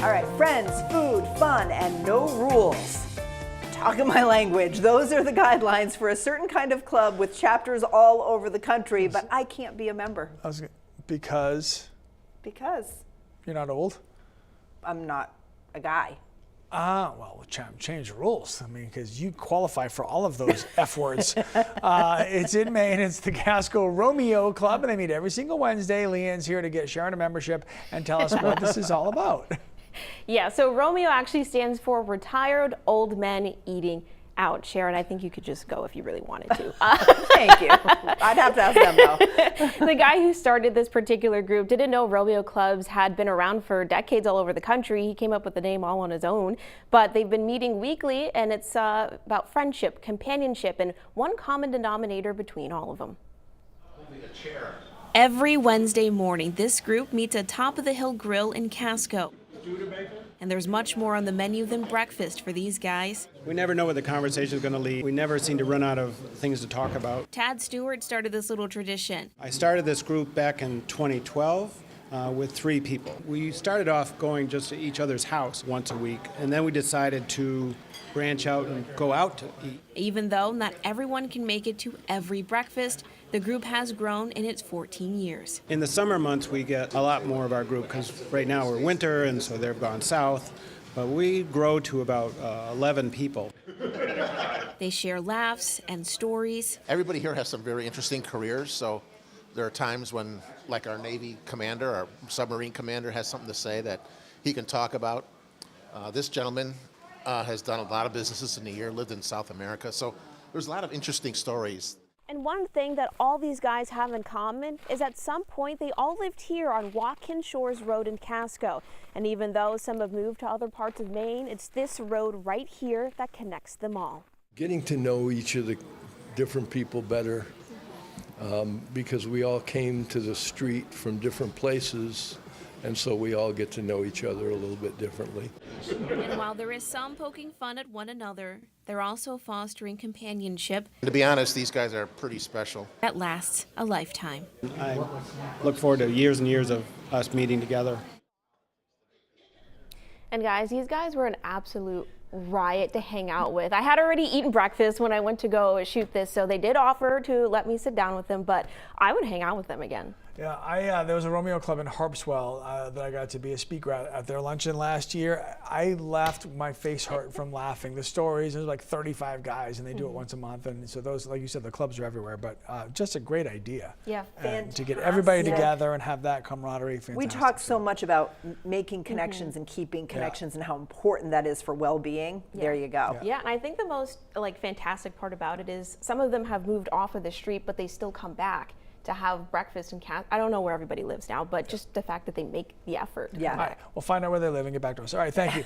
All right, friends, food, fun, and no rules. Talking my language. Those are the guidelines for a certain kind of club with chapters all over the country, but I can't be a member. Because you're not old? I'm not a guy. Well, we'll change the rules. I mean, because you qualify for all of those F words. It's in Maine. It's the Casco Romeo Club, and they meet every single Wednesday. Leanne's here to get Sharon a membership and tell us what this is all about. Yeah, so Romeo actually stands for Retired Old Men Eating Out. Sharon, I think you could just go if you really wanted to. Thank you. I'd have to ask them though. The guy who started this particular group didn't know Romeo clubs had been around for decades all over the country. He came up with the name all on his own, but they've been meeting weekly, and it's about friendship, companionship, and one common denominator between all of them. Every Wednesday morning, this group meets at Top of the Hill Grill in Casco. And there's much more on the menu than breakfast for these guys. We never know where the conversation is going to lead. We never seem to run out of things to talk about. Tad Stewart started this little tradition. I started this group back in 2012 with 3 people. We started off going just to each other's house once a week, and then we decided to branch out and go out to eat. Even though not everyone can make it to every breakfast, the group has grown in its 14 years. In the summer months, we get a lot more of our group because right now we're winter, and so they've gone south. But we grow to about 11 people. They share laughs and stories. Everybody here has some very interesting careers, so there are times when, like our Navy commander, our submarine commander has something to say that he can talk about. This gentleman has done a lot of businesses in the year, lived in South America, so there's a lot of interesting stories. And one thing that all these guys have in common is at some point they all lived here on Watkins Shores Road in Casco. And even though some have moved to other parts of Maine, it's this road right here that connects them all. Getting to know each of the different people better, because we all came to the street from different places, and so we all get to know each other a little bit differently. And while there is some poking fun at one another, they're also fostering companionship. To be honest, these guys are pretty special. That lasts a lifetime. I look forward to years and years of us meeting together. And guys, these guys were an absolute riot to hang out with. I had already eaten breakfast when I went to go shoot this, so they did offer to let me sit down with them, but I would hang out with them again. Yeah, there was a Romeo Club in Harpswell that I got to be a speaker at their luncheon last year. I left my face hurt from laughing. The stories, there's like 35 guys, and they do it once a month. And so those, like you said, the clubs are everywhere, but just a great idea. Yeah. And to get everybody together and have that camaraderie, fantastic. We talk so much about making connections and keeping connections and how important that is for well-being. Yeah. There you go. Yeah, and I think the most fantastic part about it is some of them have moved off of the street, but they still come back to have breakfast and I don't know where everybody lives now, but just the fact that they make the effort. Yeah. All right, we'll find out where they live and get back to us. All right, thank you.